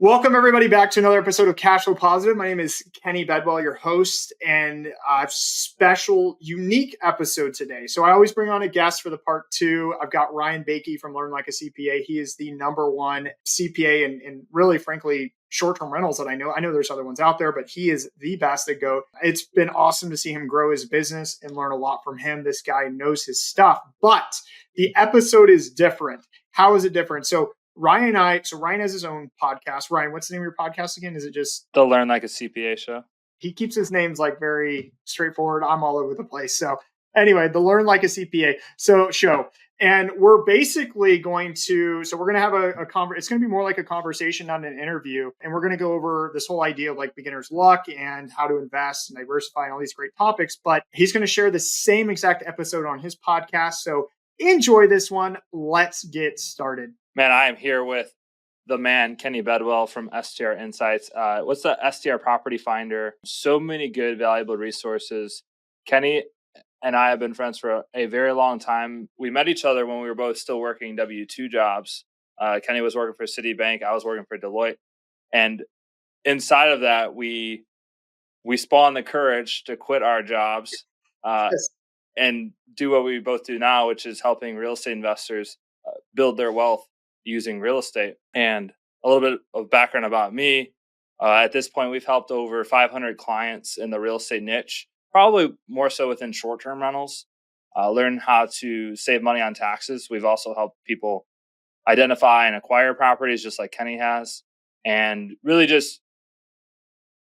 Welcome, everybody, back to another episode of Cashflow Positive. My name is Kenny Bedwell, your host, and a special, unique episode today. So I always bring on a guest for the part two. I've got Ryan Bakke from Learn Like a CPA. He is the number one CPA and really, frankly, short-term rentals that I know. I know there's other ones out there, but he is the best at GOAT. It's been awesome to see him grow his business and learn a lot from him. This guy knows his stuff, but the episode is different. How is it different? So Ryan has his own podcast. Ryan, what's the name of your podcast again? Is it just the Learn Like a CPA show? He keeps his names like very straightforward. I'm all over the place. So anyway, the Learn Like a CPA show. And we're basically we're going to have it's going to be more like a conversation, not an interview. And we're going to go over this whole idea of like beginner's luck and how to invest and diversify and all these great topics. But he's going to share the same exact episode on his podcast. So enjoy this one. Let's get started. Man, I am here with the man, Kenny Bedwell from STR Insights. What's the STR Property Finder? So many good, valuable resources. Kenny and I have been friends for a very long time. We met each other when we were both still working W-2 jobs. Kenny was working for Citibank. I was working for Deloitte. And inside of that, we spawned the courage to quit our jobs and do what we both do now, which is helping real estate investors build their wealth using real estate. And a little bit of background about me. At this point, we've helped over 500 clients in the real estate niche, probably more so within short-term rentals, learn how to save money on taxes. We've also helped people identify and acquire properties just like Kenny has, and really just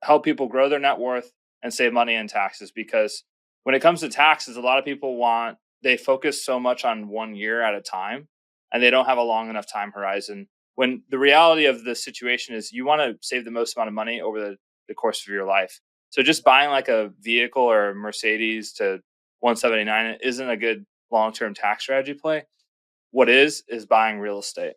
help people grow their net worth and save money on taxes. Because when it comes to taxes, a lot of people they focus so much on 1 year at a time, and they don't have a long enough time horizon. When the reality of the situation is you want to save the most amount of money over the course of your life. So just buying like a vehicle or a Mercedes to 179 isn't a good long-term tax strategy play. What is buying real estate.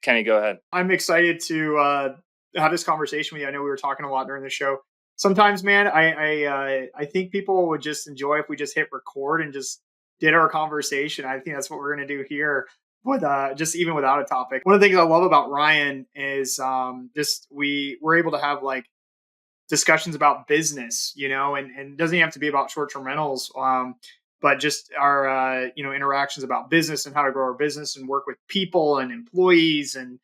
Kenny, go ahead. I'm excited to have this conversation with you. I know we were talking a lot during the show. Sometimes, man, I think people would just enjoy if we just hit record and just did our conversation. I think that's what we're going to do here. With just even without a topic. One of the things I love about Ryan is we're able to have like discussions about business, and it doesn't even have to be about short-term rentals, but just our interactions about business and how to grow our business and work with people and employees and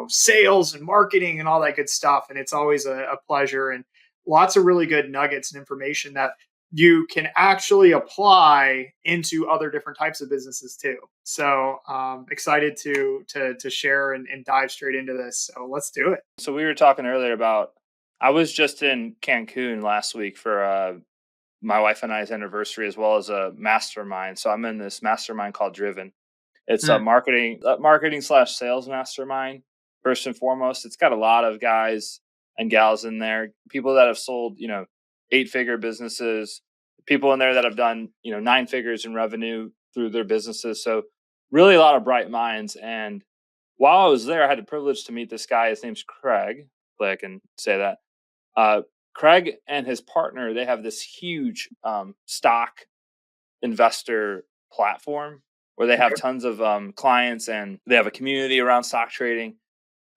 sales and marketing and all that good stuff. And it's always a pleasure, and lots of really good nuggets and information that you can actually apply into other different types of businesses too. So excited to share and dive straight into this. So let's do it. So we were talking earlier about, I was just in Cancun last week for my wife and I's anniversary, as well as a mastermind. So I'm in this mastermind called Driven. It's a marketing / sales mastermind. First and foremost, it's got a lot of guys and gals in there, people that have sold, 8-figure businesses, people in there that have done, 9 figures in revenue through their businesses. So really a lot of bright minds. And while I was there, I had the privilege to meet this guy. His name's Craig. Hopefully I can say that. Craig and his partner, they have this huge stock investor platform where they have tons of clients, and they have a community around stock trading.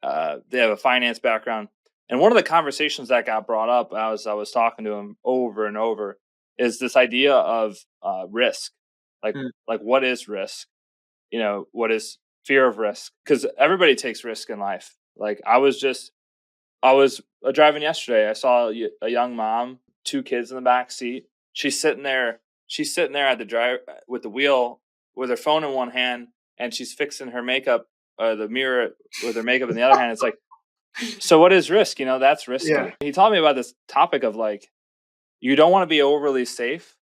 They have a finance background. And one of the conversations that got brought up as I was talking to him over and over is this idea of risk. Like what is risk? What is fear of risk? Because everybody takes risk in life. Like I was driving yesterday. I saw a young mom, 2 kids in the back seat. She's sitting there at the drive with the wheel with her phone in one hand, and she's fixing her makeup, the mirror with her makeup in the other hand. It's like, so what is risk? That's risky. Yeah. He taught me about this topic of like, you don't want to be overly safe,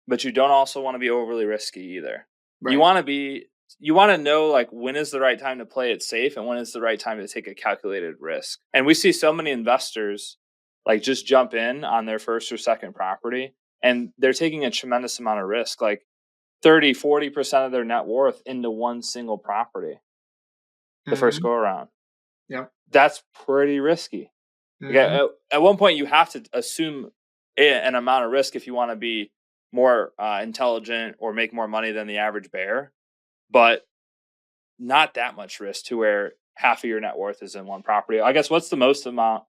but you don't also want to be overly risky either. Right. You want to know like when is the right time to play it safe and when is the right time to take a calculated risk. And we see so many investors like just jump in on their first or second property, and they're taking a tremendous amount of risk, like 30-40% of their net worth into one single property the first go around. Yeah, that's pretty risky. Like at one point, you have to assume an amount of risk if you want to be more intelligent or make more money than the average bear, but not that much risk to where, half of your net worth is in one property. I guess what's the most amount?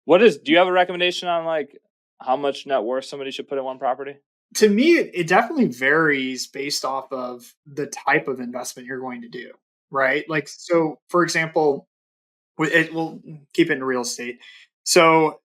Do you have a recommendation on like how much net worth somebody should put in one property? To me, it definitely varies based off of the type of investment you're going to do, right? Like, so for example, we'll keep it in real estate. So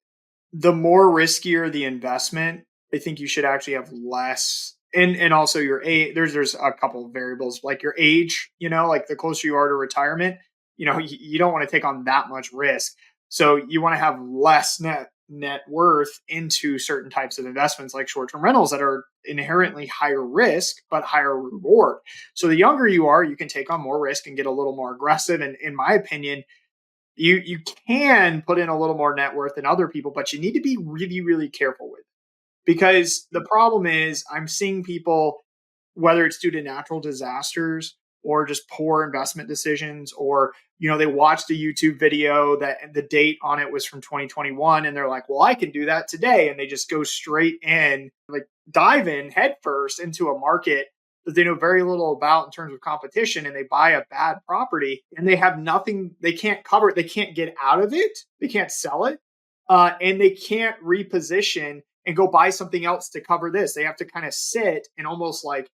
the more riskier the investment, I think you should actually have less. And also your age. There's a couple of variables like your age. Like the closer you are to retirement, you don't want to take on that much risk. So you want to have less net worth into certain types of investments like short-term rentals that are inherently higher risk but higher reward. So the younger you are, you can take on more risk and get a little more aggressive. And in my opinion, you can put in a little more net worth than other people, but you need to be really, really careful with it. Because the problem is I'm seeing people, whether it's due to natural disasters or just poor investment decisions, or they watched a YouTube video that the date on it was from 2021 and they're like, well, I can do that today, and they just go straight in, like dive in headfirst into a market that they know very little about in terms of competition, and they buy a bad property and they have nothing, they can't cover it, they can't get out of it, they can't sell it, and they can't reposition and go buy something else to cover this. They have to kind of sit and almost like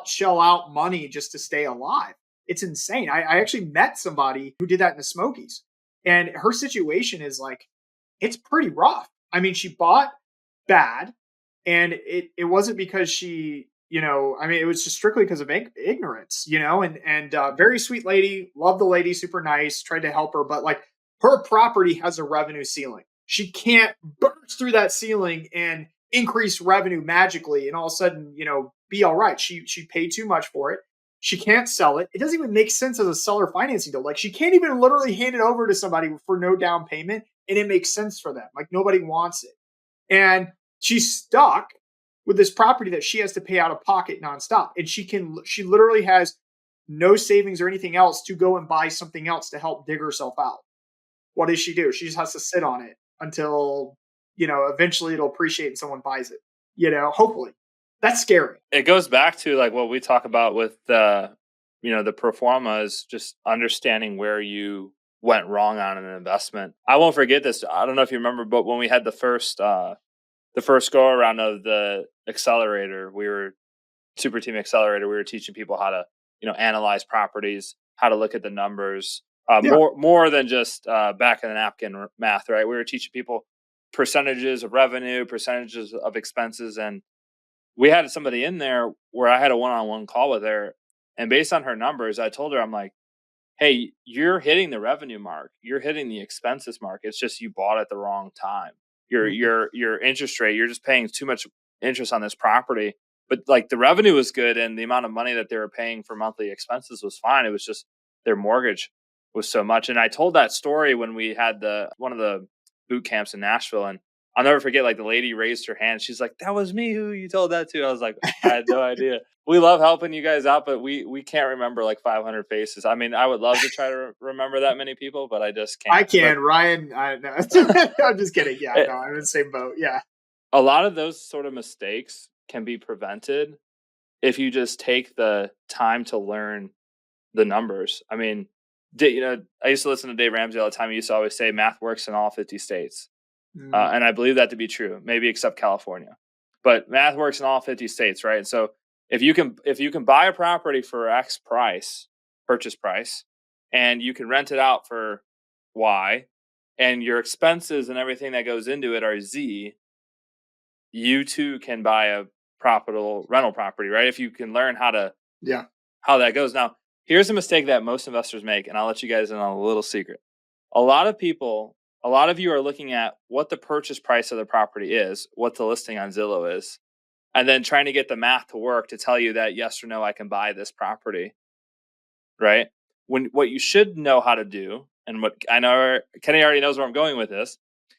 shell out money just to stay alive. It's insane. I actually met somebody who did that in the Smokies, and her situation is like, it's pretty rough. I mean, she bought bad, and it wasn't because she, I mean, it was just strictly because of ignorance, and very sweet lady, love the lady, super nice, tried to help her, but like her property has a revenue ceiling. She can't burst through that ceiling and increase revenue magically and all of a sudden, be all right. She paid too much for it. She can't sell it. It doesn't even make sense as a seller financing deal. Like she can't even literally hand it over to somebody for no down payment and it makes sense for them. Like nobody wants it. And she's stuck with this property that she has to pay out of pocket nonstop. And she literally has no savings or anything else to go and buy something else to help dig herself out. What does she do? She just has to sit on it until, eventually it'll appreciate and someone buys it, hopefully. That's scary. It goes back to like what we talk about with the pro forma is just understanding where you went wrong on an investment. I won't forget this. I don't know if you remember, but when we had the first go around of the accelerator, we were super team accelerator. We were teaching people how to, analyze properties, how to look at the numbers, Yeah. more than just back in the napkin math, right? We were teaching people percentages of revenue, percentages of expenses, and we had somebody in there where I had a one-on-one call with her, and based on her numbers, I told her, I'm like, hey, you're hitting the revenue mark. You're hitting the expenses mark. It's just you bought at the wrong time. Your interest rate, you're just paying too much interest on this property. But like the revenue was good and the amount of money that they were paying for monthly expenses was fine. It was just their mortgage was so much. And I told that story when we had one of the boot camps in Nashville, and I'll never forget, like the lady raised her hand. She's like, that was me who you told that to. I was like, I had no idea. We love helping you guys out, but we can't remember like 500 faces. I mean, I would love to try to remember that many people, but I just can't. I can. But Ryan, no. I'm just kidding. Yeah, it, no, I'm in the same boat. Yeah. a lot of those sort of mistakes can be prevented if you just take the time to learn the numbers. I mean, I used to listen to Dave Ramsey all the time. He used to always say math works in all 50 states. And I believe that to be true, maybe except California. But math works in all 50 states, right? And so if you can buy a property for X price, purchase price, and you can rent it out for Y, and your expenses and everything that goes into it are Z, you too can buy a profitable rental property, right? If you can learn how Yeah. that goes. Now, here's a mistake that most investors make, and I'll let you guys in on a little secret. A lot of you are looking at what the purchase price of the property is, what the listing on Zillow is, and then trying to get the math to work to tell you that yes or no, I can buy this property, right? What you should know how to do, and what I know Kenny already knows where I'm going with this,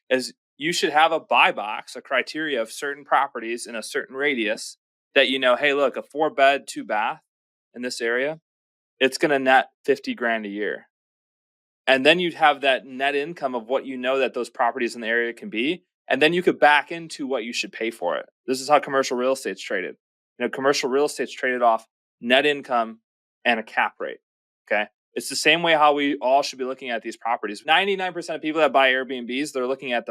is you should have a buy box, a criteria of certain properties in a certain radius that hey, look, a 4-bed, 2-bath in this area, it's going to net 50 grand a year. And then you'd have that net income of what that those properties in the area can be. And then you could back into what you should pay for it. This is how commercial real estate's traded. Commercial real estate's traded off net income and a cap rate. Okay. It's the same way how we all should be looking at these properties. 99% of people that buy Airbnbs, they're looking at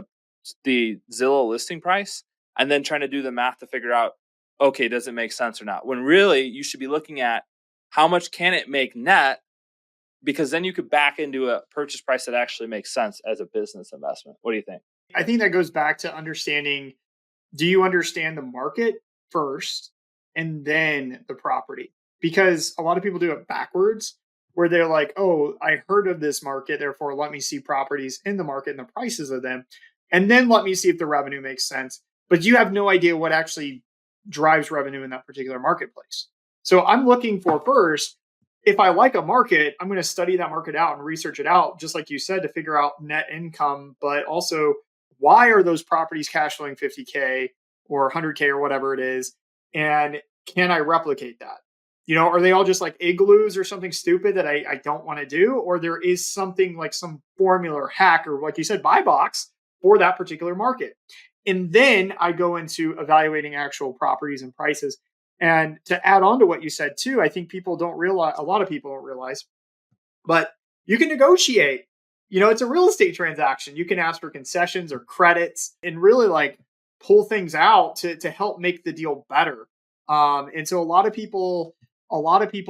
the Zillow listing price and then trying to do the math to figure out, okay, does it make sense or not? When really you should be looking at how much can it make net, because then you could back into a purchase price that actually makes sense as a business investment. What do you think? I think that goes back to understanding, do you understand the market first and then the property? Because a lot of people do it backwards, where they're like, oh, I heard of this market, therefore let me see properties in the market and the prices of them, and then let me see if the revenue makes sense. But you have no idea what actually drives revenue in that particular marketplace. So I'm looking for first, if I like a market, I'm going to study that market out and research it out, just like you said, to figure out net income, but also why are those properties cash flowing 50K or 100K or whatever it is? And can I replicate that? Are they all just like igloos or something stupid that I don't want to do? Or there is something like some formula or hack or, like you said, buy box for that particular market. And then I go into evaluating actual properties and prices. And to add on to what you said too, I think people don't realize, a lot of people don't realize, but you can negotiate. It's a real estate transaction. You can ask for concessions or credits and really like pull things out to help make the deal better. And so a lot of people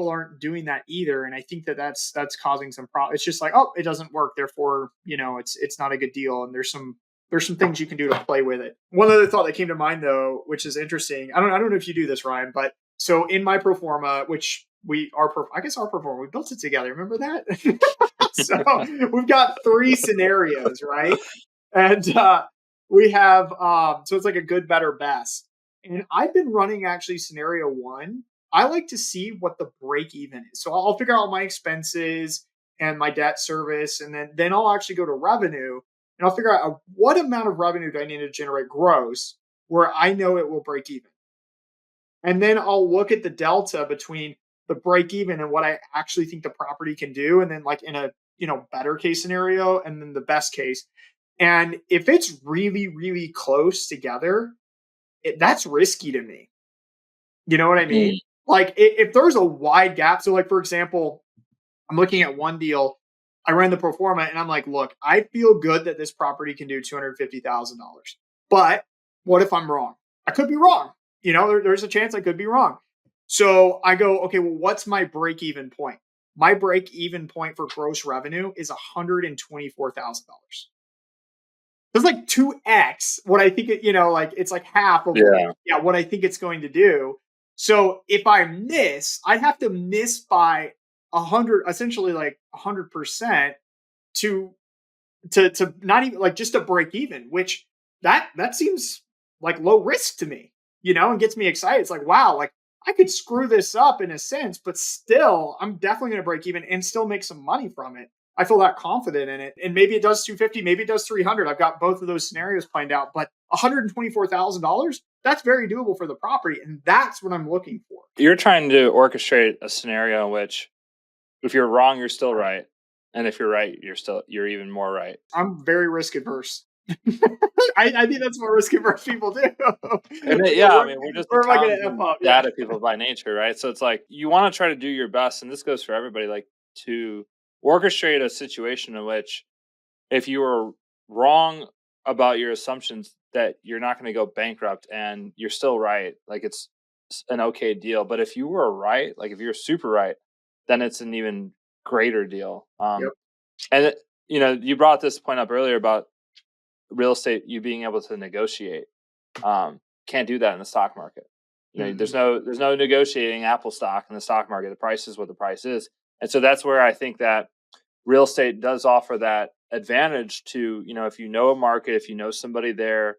aren't doing that either. And I think that's causing some problems. It's just like, oh, it doesn't work. Therefore, it's not a good deal. And there's some things you can do to play with it. One other thought that came to mind though, which is interesting. I don't know if you do this, Ryan, but so in my pro forma, which I guess our pro forma, we built it together. Remember that? So we've got 3 scenarios, right? And we have so it's like a good, better, best. And I've been running actually scenario 1. I like to see what the break even is. So I'll figure out my expenses and my debt service, and then I'll actually go to revenue and I'll figure out what amount of revenue do I need to generate gross where I know it will break even. And then I'll look at the delta between the break even and what I actually think the property can do. And then like in a, better case scenario and then the best case. And if it's really, really close together, that's risky to me. You know what I mean? Mm. Like if there's a wide gap. So like, for example, I'm looking at one deal. I ran the pro forma and I'm like, look, I feel good that this property can do $250,000. But what if I'm wrong? I could be wrong. There's a chance I could be wrong. So I go, okay, well, what's my break even point? My break even point for gross revenue is $124,000. That's like 2x what I think like it's like half of what I think it's going to do. So if I miss, I have to miss by 100, essentially like 100% to not even like just to break even, which that seems like low risk to me, and gets me excited. It's like, wow, like I could screw this up in a sense, but still I'm definitely going to break even and still make some money from it. I feel that confident in it. And maybe it does 250, maybe it does 300. I've got both of those scenarios planned out, but $124,000, that's very doable for the property. And that's what I'm looking for. You're trying to orchestrate a scenario in which if you're wrong, you're still right. And if you're right, you're even more right. I'm very risk adverse. I think that's what risk averse people do. And we're just where am I going to F up? Data people by nature, right? So it's like you want to try to do your best, and this goes for everybody, like to orchestrate a situation in which if you were wrong about your assumptions, that you're not going to go bankrupt and you're still right. Like it's an okay deal. But if you were right, like if you're super right, then it's an even greater deal. Yep. And you brought this point up earlier about real estate, you being able to negotiate. Can't do that in the stock market. There's no negotiating Apple stock in the stock market. The price is what the price is. And so that's where I think that real estate does offer that advantage to, if you know a market, if you know somebody there,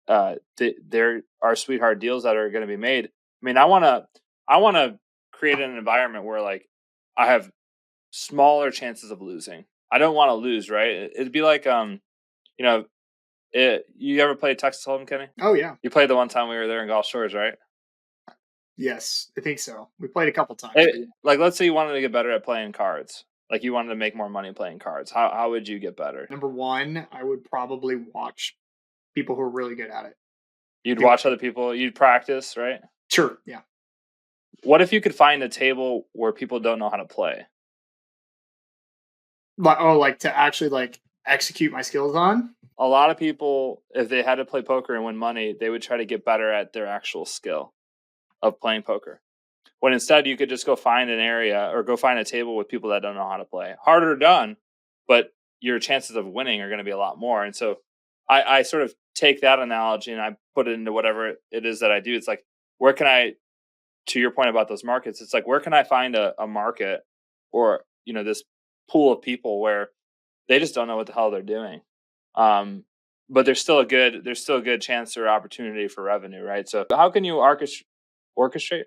there are sweetheart deals that are going to be made. I mean, I want to create an environment where like I have smaller chances of losing. I don't want to lose, right? It'd be like, you ever played Texas Hold'em, Kenny? Oh yeah. You played the one time we were there in Gulf Shores, right? Yes, I think so. We played a couple times. Like, let's say you wanted to get better at playing cards. Like you wanted to make more money playing cards. How would you get better? Number one, I would probably watch people who are really good at it. You'd watch other people. You'd practice, right? Sure. Yeah. What if you could find a table where people don't know how to play? like to actually like execute my skills on. A lot of people, if they had to play poker and win money, they would try to get better at their actual skill of playing poker. When instead you could just go find an area or go find a table with people that don't know how to play. Harder done, but your chances of winning are going to be a lot more. And so I sort of take that analogy and I put it into whatever it is that I do. It's like, where can I, to your point about those markets, it's like, where can I find a market or, this pool of people where they just don't know what the hell they're doing. Um, but there's still a good chance or opportunity for revenue, right? So how can you orchestrate,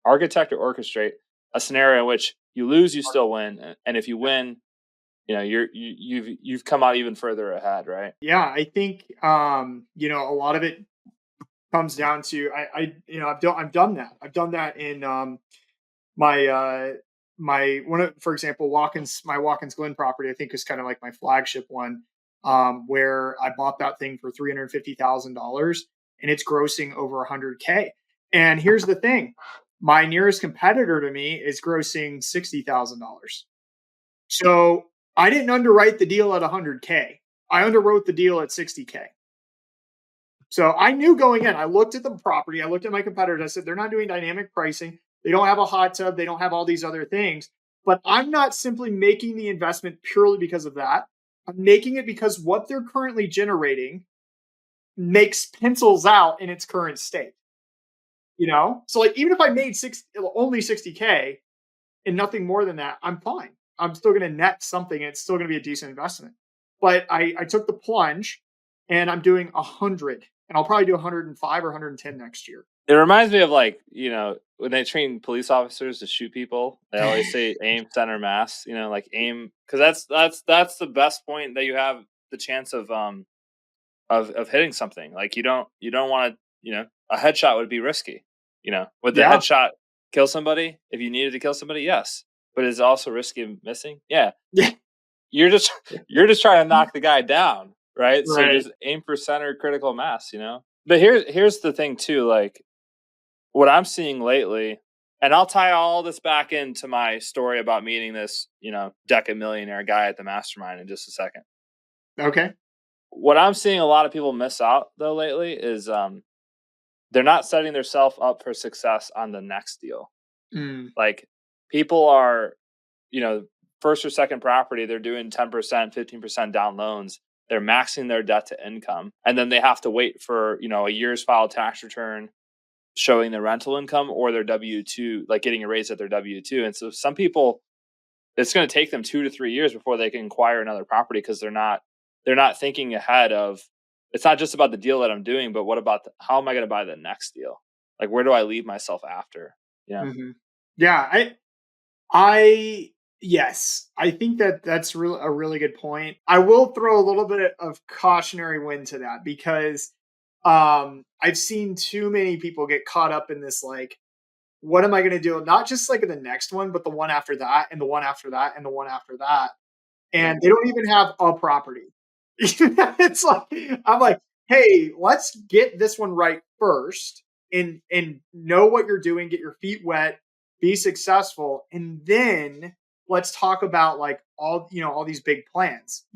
architect or orchestrate a scenario in which you lose, you still win, and if you win, you've come out even further ahead, right? Yeah, I think a lot of it comes down to I've done that. I've done that in my my one of for example, Watkins Glen property, I think is kind of like my flagship one, where I bought that thing for $350,000 and it's grossing over 100K. And here's the thing. My nearest competitor to me is grossing $60,000. So I didn't underwrite the deal at 100K. I underwrote the deal at 60K. So I knew going in, I looked at the property, I looked at my competitors, I said, they're not doing dynamic pricing. They don't have a hot tub, they don't have all these other things. But I'm not simply making the investment purely because of that. I'm making it because what they're currently generating makes pencils out in its current state. So like even if I made only 60K and nothing more than that, I'm fine. I'm still going to net something. It's still going to be a decent investment. But I took the plunge and I'm doing 100 and I'll probably do 105 or 110 next year. It reminds me of like, when they train police officers to shoot people, they always say aim, center, mass, like aim, because that's the best point that you have the chance of hitting something. Like you don't want to, a headshot would be risky. Would the Yeah. headshot kill somebody if you needed to kill somebody? Yes. But is it also risky of missing? Yeah. Yeah. You're just you're just trying to knock the guy down, right? So Right. just aim for center critical mass. But here's the thing too, like what I'm seeing lately, and I'll tie all this back into my story about meeting this, deca millionaire guy at the mastermind in just a second. Okay. What I'm seeing a lot of people miss out though lately is they're not setting themselves up for success on the next deal. Mm. Like people are, you know, first or second property, they're doing 10%, 15% down loans. They're maxing their debt to income. And then they have to wait for, a year's filed tax return showing their rental income or their W-2, like getting a raise at their W-2. And so some people, it's going to take them 2 to 3 years before they can acquire another property because they're not thinking ahead of, it's not just about the deal that I'm doing, but what about how am I going to buy the next deal? Like, where do I leave myself after? Yeah. Hmm. Yeah. I yes, I think that's a really good point. I will throw a little bit of cautionary wind to that because I've seen too many people get caught up in this like what am I going to do? Not just like in the next one, but the one after that, and the one after that, and the one after that. And they don't even have a property. It's like I'm like, hey, let's get this one right first, and know what you're doing, get your feet wet, be successful, and then let's talk about like all these big plans.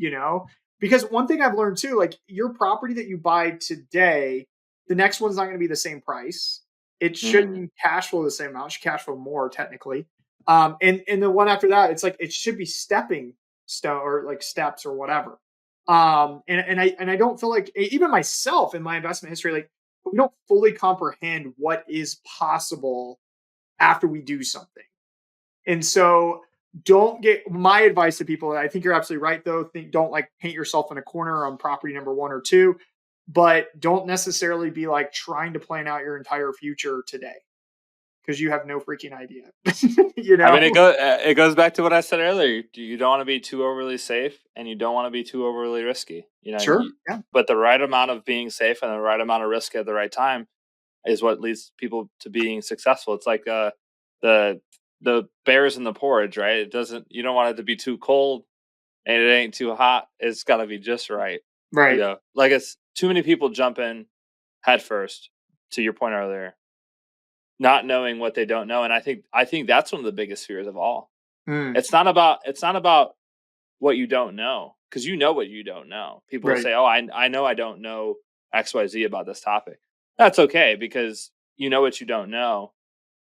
Because one thing I've learned too, like your property that you buy today, the next one's not going to be the same price. It Mm. shouldn't cash flow the same amount. It should cash flow more technically. And the one after that, it's like it should be stepping stone or like steps or whatever. And I don't feel like even myself in my investment history, like we don't fully comprehend what is possible after we do something. And so don't get my advice to people. I think you're absolutely right though. Don't like paint yourself in a corner on property number one or two, but don't necessarily be like trying to plan out your entire future today because you have no freaking idea. you I know? mean, it goes back to what I said earlier. You don't want to be too overly safe, and you don't want to be too overly risky. Sure. Yeah. But the right amount of being safe and the right amount of risk at the right time is what leads people to being successful. It's like the the bears in the porridge, right? It doesn't. You don't want it to be too cold, and it ain't too hot. It's got to be just right. Right. Like it's too many people jump in head first. To your point earlier, not knowing what they don't know, and I think that's one of the biggest fears of all. Mm. It's not about what you don't know, because you know what you don't know. People Right. say, "Oh, I know I don't know XYZ about this topic." That's okay because you know what you don't know.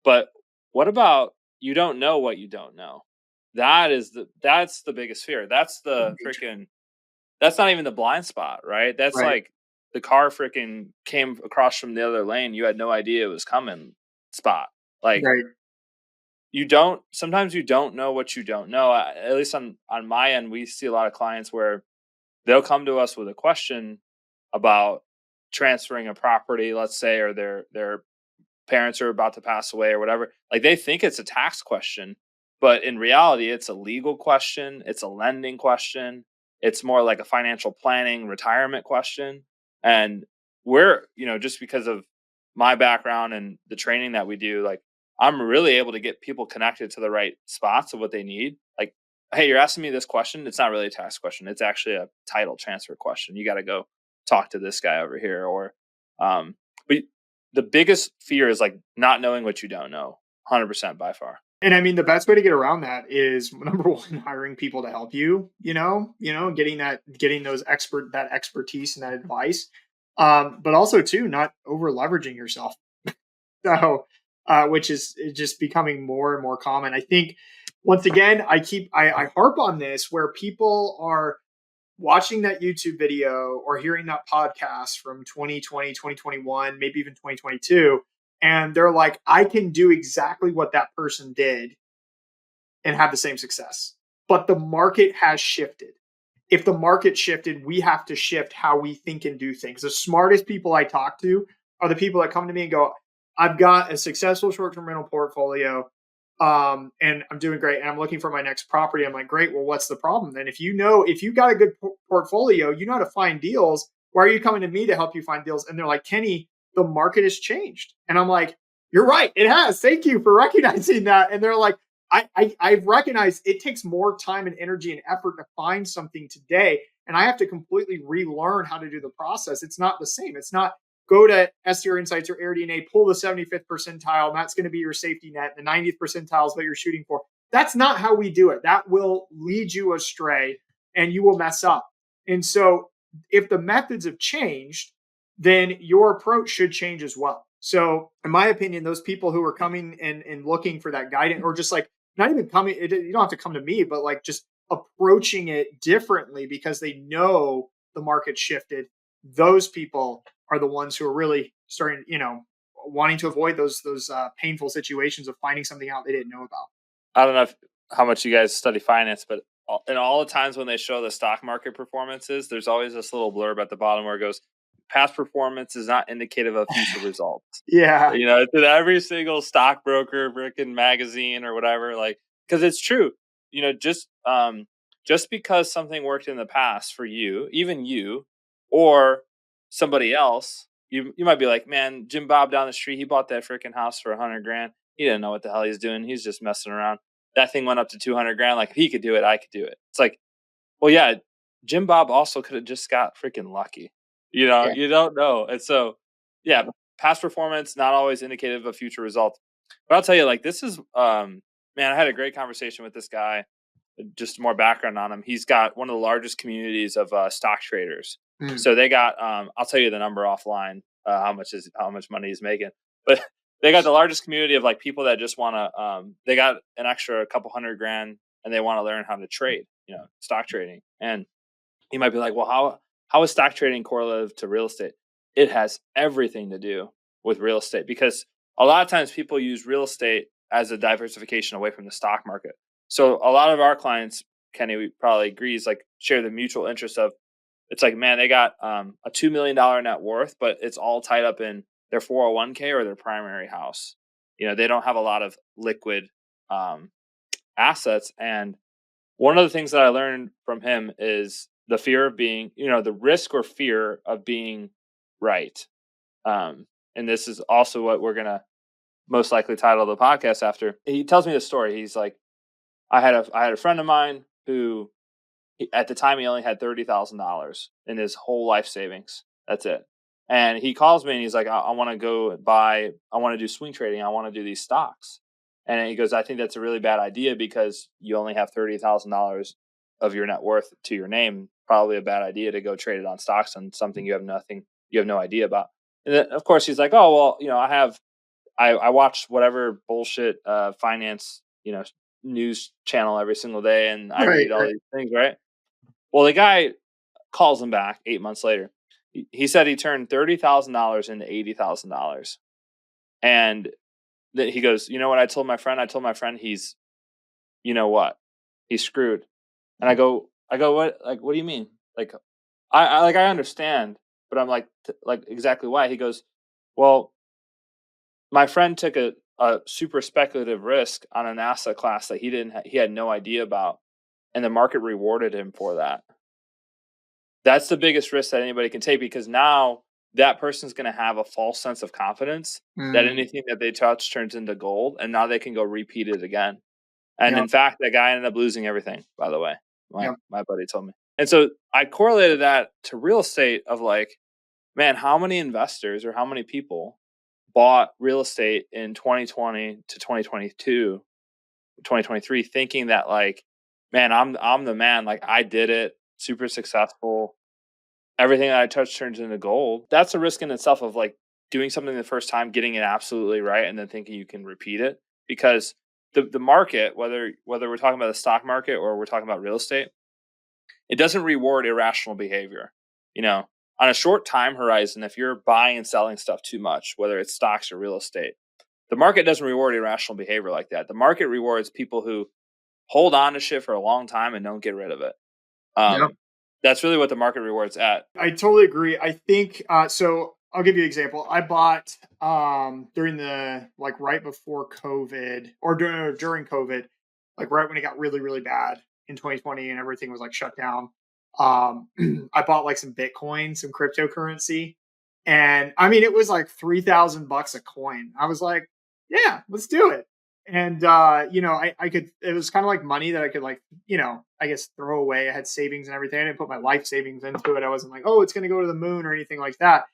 But what about you don't know what you don't know? That's the biggest fear. That's the freaking that's not even the blind spot, right? That's Right. like the car freaking came across from the other lane. You had no idea it was coming spot. Like Right. sometimes you don't know what you don't know. At least on my end, we see a lot of clients where they'll come to us with a question about transferring a property, let's say, or their parents are about to pass away or whatever. Like they think it's a tax question, but in reality, it's a legal question. It's a lending question. It's more like a financial planning, retirement question. And just because of my background and the training that we do, like I'm really able to get people connected to the right spots of what they need. Like, hey, you're asking me this question. It's not really a tax question. It's actually a title transfer question. You got to go talk to this guy over here. But the biggest fear is like not knowing what you don't know. 100% by far. And I mean, the best way to get around that is number one, hiring people to help you, getting that expertise and that advice. But also too, not over leveraging yourself. So, which is just becoming more and more common. I think once again, I harp on this where people are watching that YouTube video or hearing that podcast from 2020, 2021, maybe even 2022, and they're like, I can do exactly what that person did and have the same success. But the market has shifted. If the market shifted, we have to shift how we think and do things. The smartest people I talk to are the people that come to me and go, I've got a successful short-term rental portfolio, and I'm doing great, and I'm looking for my next property. I'm like, great. Well, what's the problem then? If you got a good portfolio, you know how to find deals. Why are you coming to me to help you find deals? And they're like, Kenny, the market has changed. And I'm like, you're right, it has. Thank you for recognizing that. And they're like, I've recognized it takes more time and energy and effort to find something today. And I have to completely relearn how to do the process. It's not the same. It's not go to SDR Insights or AirDNA, pull the 75th percentile, and that's going to be your safety net. The 90th percentile is what you're shooting for. That's not how we do it. That will lead you astray and you will mess up. And so if the methods have changed, then your approach should change as well. So, in my opinion, those people who are coming and looking for that guidance, or just like not even coming, you don't have to come to me, but like just approaching it differently because they know the market shifted. Those people are the ones who are really starting, wanting to avoid those painful situations of finding something out they didn't know about. I don't know how much you guys study finance, but in all the times when they show the stock market performances, there's always this little blurb at the bottom where it goes, past performance is not indicative of future results. Yeah. It's in every single stockbroker freaking magazine or whatever, like, because it's true. Just because something worked in the past for you, even you, or somebody else, you might be like, man, Jim Bob down the street, he bought that freaking house for 100 grand. He didn't know what the hell he's doing. He's just messing around. That thing went up to 200 grand. Like, if he could do it, I could do it. It's like, well, yeah, Jim Bob also could have just got freaking lucky. Yeah. You don't know. And so, yeah, past performance not always indicative of future results. But I'll tell you, like, this is man, I had a great conversation with this guy. Just more background on him. He's got one of the largest communities of stock traders. Mm. So they got I'll tell you the number offline, how much money he's making. But they got the largest community of like people that just want to they got an extra couple $100,000 and they want to learn how to trade, stock trading. And you might be like, well, how is stock trading correlative to real estate? It has everything to do with real estate because a lot of times people use real estate as a diversification away from the stock market. So a lot of our clients, Kenny probably agrees, like share the mutual interest of it's like, man, they got a $2 million net worth, but it's all tied up in their 401k or their primary house. They don't have a lot of liquid um, assets. And one of the things that I learned from him is the fear of being, the risk or fear of being right. And this is also what we're going to most likely title the podcast after. He tells me the story. He's like, I had a friend of mine who at the time he only had $30,000 in his whole life savings. That's it. And he calls me and he's like, I want to I want to do swing trading. I want to do these stocks. And he goes, I think that's a really bad idea because you only have $30,000 of your net worth to your name, probably a bad idea to go trade it on stocks on something you have no idea about. And then, of course, he's like, oh, well, I watch whatever bullshit finance, news channel every single day, and I Right, read all right. these things, right? Well, the guy calls him back 8 months later. He said he turned $30,000 into $80,000, and he goes, you know what? I told my friend. I told my friend he's, you know what? He's screwed. And I go, what? Like, what do you mean? Like, I understand, but I'm like, like exactly why? He goes, well, my friend took a super speculative risk on an asset class that he had no idea about, and the market rewarded him for that. That's the biggest risk that anybody can take, because now that person's going to have a false sense of confidence that Mm, anything that they touch turns into gold, and now they can go repeat it again. And yep, in fact, that guy ended up losing everything, by the way. My yep. my buddy told me. And so I correlated that to real estate of like, man, how many investors or how many people bought real estate in 2020 to 2022, 2023, thinking that like, man, I'm the man, like I did it, super successful. Everything that I touch turns into gold. That's a risk in itself of like doing something the first time, getting it absolutely right, and then thinking you can repeat it. Because the market, whether we're talking about the stock market or we're talking about real estate, it doesn't reward irrational behavior. You know, on a short time horizon, if you're buying and selling stuff too much, whether it's stocks or real estate, the market doesn't reward irrational behavior like that. The market rewards people who hold on to shit for a long time and don't get rid of it. Yep. That's really what the market rewards at. I totally agree. I think so I'll give you an example. I bought during the like right before COVID or during COVID, like right when it got really, really bad in 2020 and everything was like shut down. Um I bought like some Bitcoin, some cryptocurrency. And I mean it was like $3,000 a coin. I was like, yeah, let's do it. And I could it was kind of like money that I could like, I guess throw away. I had savings and everything. I didn't put my life savings into it. I wasn't like, oh, it's gonna go to the moon or anything like that.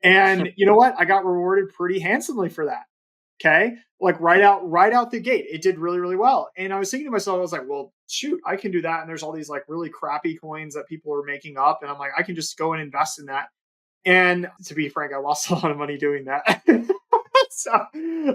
And you know what? I got rewarded pretty handsomely for that. Okay. Like right out the gate. It did really, really well. And I was thinking to myself, I was like, well, shoot, I can do that. And there's all these like really crappy coins that people are making up. And I'm like, I can just go and invest in that. And to be frank, I lost a lot of money doing that. so,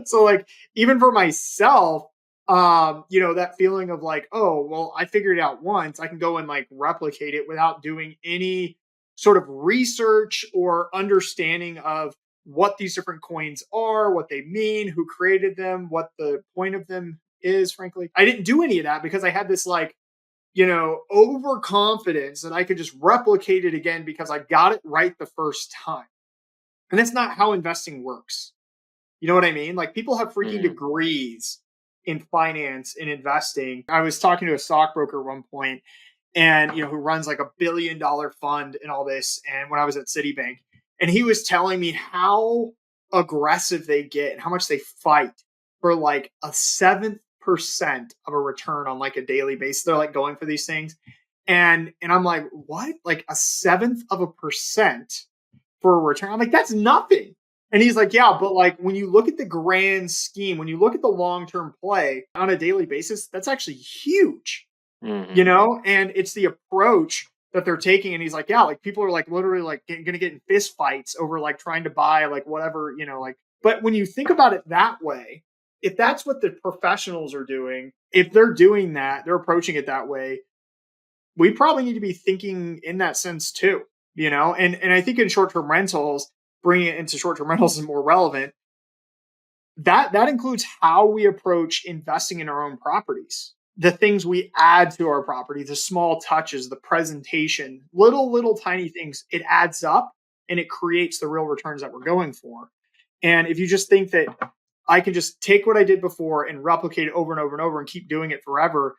so like even for myself, that feeling of like, oh, well, I figured it out once, I can go and like replicate it without doing any sort of research or understanding of what these different coins are, what they mean, who created them, what the point of them is, frankly. I didn't do any of that because I had this like overconfidence that I could just replicate it again because I got it right the first time. And that's not how investing works. You know what I mean? Like people have freaking Mm. degrees in finance and investing. I was talking to a stockbroker at one point and who runs like $1 billion fund and all this. And when I was at Citibank, and he was telling me how aggressive they get and how much they fight for like a 7% of a return on like a daily basis. They're like going for these things. And I'm like, what? Like a seventh of a percent for a return? I'm like, that's nothing. And he's like, yeah, but like when you look at the grand scheme, when you look at the long-term play on a daily basis, that's actually huge, Mhm. and it's the approach that they're taking. And he's like, yeah, like people are like literally like gonna get in fist fights over like trying to buy like whatever, like, but when you think about it that way, if that's what the professionals are doing, if they're doing that, they're approaching it that way, we probably need to be thinking in that sense too, and I think in short-term rentals, bringing it into short-term rentals is more relevant. That includes how we approach investing in our own properties, the things we add to our property, the small touches, the presentation, little tiny things. It adds up and it creates the real returns that we're going for. And if you just think that I can just take what I did before and replicate it over and over and over and keep doing it forever,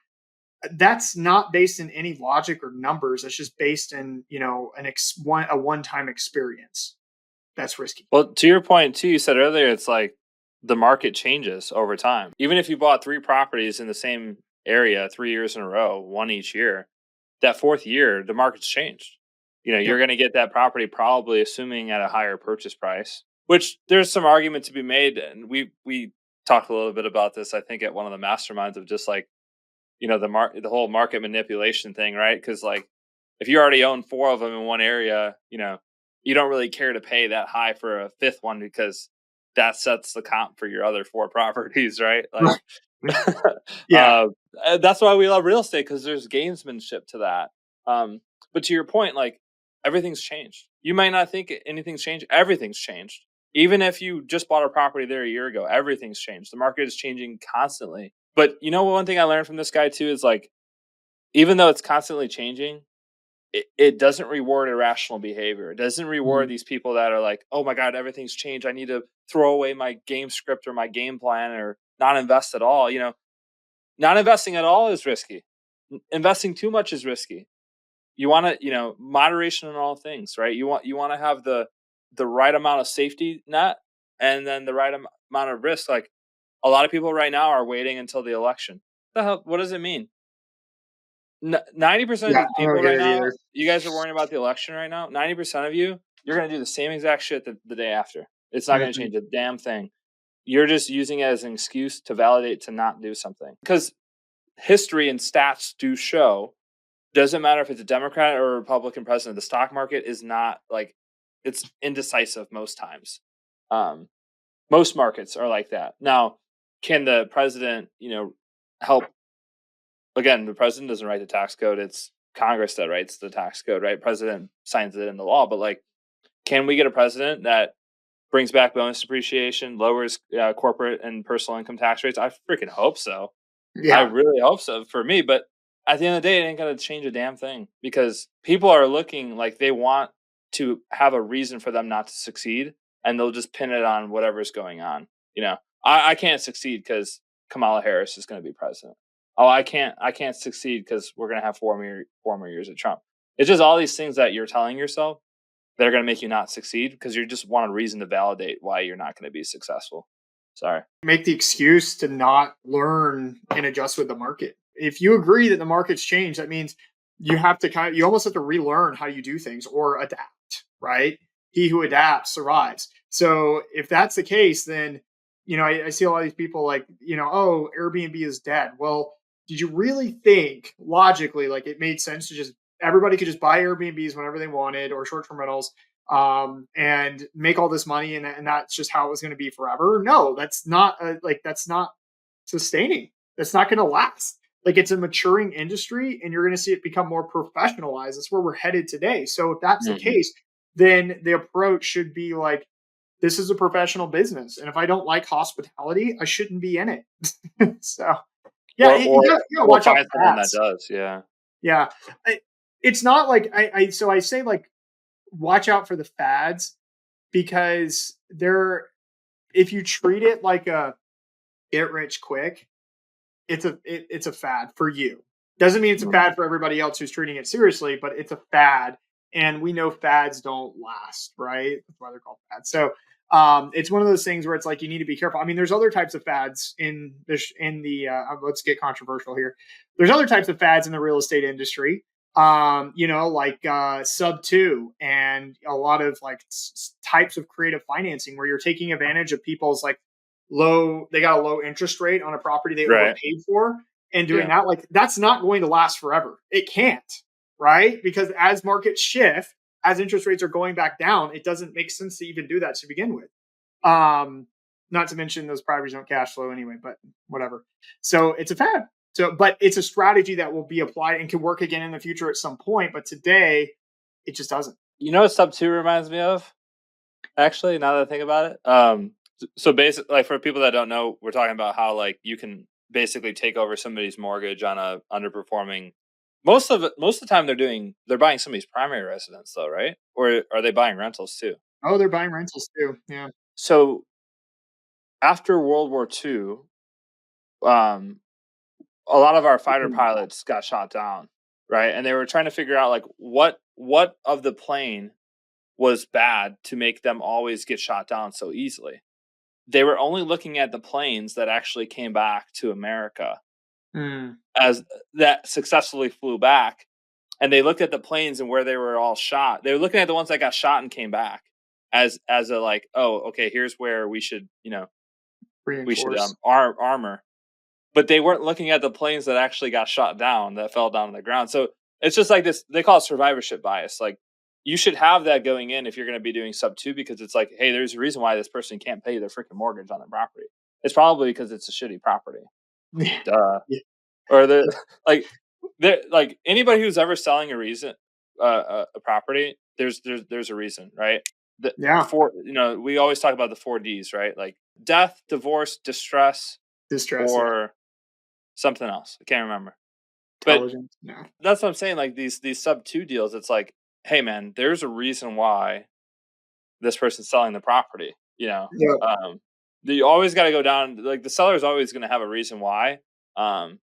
that's not based in any logic or numbers. That's just based in a one-time experience. That's risky. Well, to your point too, you said earlier, it's like the market changes over time. Even if you bought 3 properties in the same area 3 years in a row, one each year, that 4th year, the market's changed. Yep. You're gonna get that property probably assuming at a higher purchase price, which there's some argument to be made, and we talked a little bit about this, I think, at one of the masterminds of just like the whole market manipulation thing, right? Because like if you already own 4 of them in one area, you don't really care to pay that high for a 5th one because that sets the comp for your other 4 properties, right? Like, Right. Yeah. uh, that's why we love real estate because there's gamesmanship to that. But to your point, like everything's changed. You might not think anything's changed. Everything's changed. Even if you just bought a property there a year ago, everything's changed. The market is changing constantly. But one thing I learned from this guy too is like, even though it's constantly changing, it doesn't reward irrational behavior. It doesn't reward Mhm. these people that are like, oh my God, everything's changed. I need to throw away my game script or my game plan or not invest at all. Not investing at all is risky. Investing too much is risky. You want to, moderation in all things, right? You want to have the right amount of safety net and then the right amount of risk. Like a lot of people right now are waiting until the election. The hell, what does it mean? 90% Yeah, of the I don't people get right it now, either. you guys are worrying about the election right now. 90% of you, you're going to do the same exact shit the day after. It's not going to Mhm. change a damn thing. You're just using it as an excuse to validate to not do something. Because history and stats do show, doesn't matter if it's a Democrat or a Republican president, the stock market is not like, it's indecisive most times. Um, most markets are like that. Now, can the president, help? Again, the president doesn't write the tax code. It's Congress that writes the tax code, right? President signs it into law. But like, can we get a president that brings back bonus depreciation, lowers corporate and personal income tax rates? I freaking hope so. I Yeah. really hope so for me. But at the end of the day, it ain't going to change a damn thing because people are looking like they want to have a reason for them not to succeed, and they'll just pin it on whatever's going on. I can't succeed because Kamala Harris is going to be president. Oh, I can't succeed because we're going to have 4 more years of Trump. It's just all these things that you're telling yourself that are going to make you not succeed because you just want a reason to validate why you're not going to be successful. Sorry. Make the excuse to not learn and adjust with the market. If you agree that the market's changed, that means you almost have to relearn how you do things or adapt, right? He who adapts survives. So if that's the case, then, I see a lot of these people like, oh, Airbnb is dead. Well, did you really think logically, like it made sense to just, everybody could just buy Airbnbs whenever they wanted or short term rentals and make all this money and that's just how it was going to be forever? No, that's not that's not sustaining. That's not going to last. Like it's a maturing industry and you're going to see it become more professionalized. That's where we're headed today. So if that's the Mhm. case, then the approach should be like, this is a professional business. And if I don't like hospitality, I shouldn't be in it. So yeah, Or you or gotta or watch out find for someone that that. does. Yeah. Yeah. It's not like so I say like, watch out for the fads because they're, if you treat it like a get rich quick, it's a fad for you. Doesn't mean it's a Mhm. fad for everybody else who's treating it seriously, but it's a fad, and we know fads don't last, right? That's why they're called fads. So it's one of those things where it's like you need to be careful. I mean, there's other types of fads in the let's get controversial here. There's other types of fads in the real estate industry. Like sub two and a lot of like types of creative financing where you're taking advantage of people's like they got a low interest rate on a property they Right. overpaid for and doing Yeah. that, like that's not going to last forever. It can't, right? Because as markets shift, as interest rates are going back down, it doesn't make sense to even do that to begin with. Not to mention those properties don't cash flow anyway, but whatever. So it's a fad. So, but it's a strategy that will be applied and can work again in the future at some point. But today, it just doesn't. You know what sub two reminds me of? Actually, now that I think about it, so basically, like for people that don't know, we're talking about how like you can basically take over somebody's mortgage on a underperforming. Most of the time, they're buying somebody's primary residence, though, right? Or are they buying rentals too? Oh, they're buying rentals too. Yeah. So after World War II, um, a lot of our fighter pilots got shot down, right? And they were trying to figure out like what of the plane was bad to make them always get shot down so easily. They were only looking at the planes that actually came back to America Mm, as that successfully flew back. And they looked at the planes and where they were all shot. They were looking at the ones that got shot and came back as a like, oh, okay, here's where we should reinforce. armor. but they weren't looking at the planes that actually got shot down, that fell down on the ground. So it's just like this. They call it survivorship bias. Like, you should have that going in if you're going to be doing sub two, because it's like, hey, there's a reason why this person can't pay their freaking mortgage on their property. It's probably because it's a shitty property. Duh. Yeah. Or like anybody who's ever selling a property, there's a reason, right? Yeah. We always talk about the 4 Ds, right? Like death, divorce, distress, Distress. Yeah. or something else. I can't remember. But Intelligence. Yeah. that's what I'm saying. Like these sub two deals, it's like, hey man, there's a reason why this person's selling the property. Yeah. You always got to go down. Like the seller is always going to have a reason why. And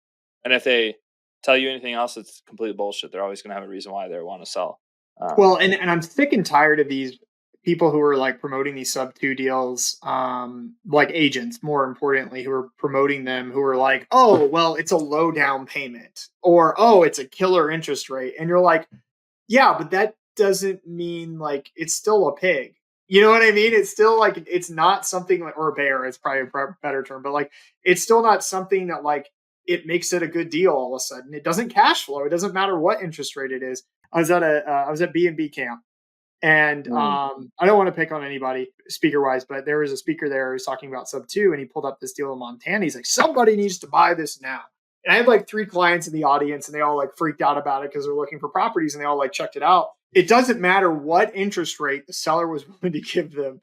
if they tell you anything else, it's complete bullshit. They're always going to have a reason why they want to sell. Well, and I'm sick and tired of these people who are like promoting these sub two deals, like agents, more importantly, who are promoting them, who are like, oh, well, it's a low down payment, or oh, it's a killer interest rate. And you're like, yeah, but that doesn't mean like it's still a pig. You know what I mean? It's still like it's not something like, or a bear, it's probably a better term, but like it's still not something that like it makes it a good deal all of a sudden. It doesn't cash flow. It doesn't matter what interest rate it is. I was at B&B camp, and I don't want to pick on anybody speaker wise, but there was a speaker there who was talking about sub two, and he pulled up this deal in Montana. He's like, somebody needs to buy this now. And I had like 3 clients in the audience, and they all like freaked out about it because they're looking for properties, and they all like checked it out. It doesn't matter what interest rate the seller was willing to give them,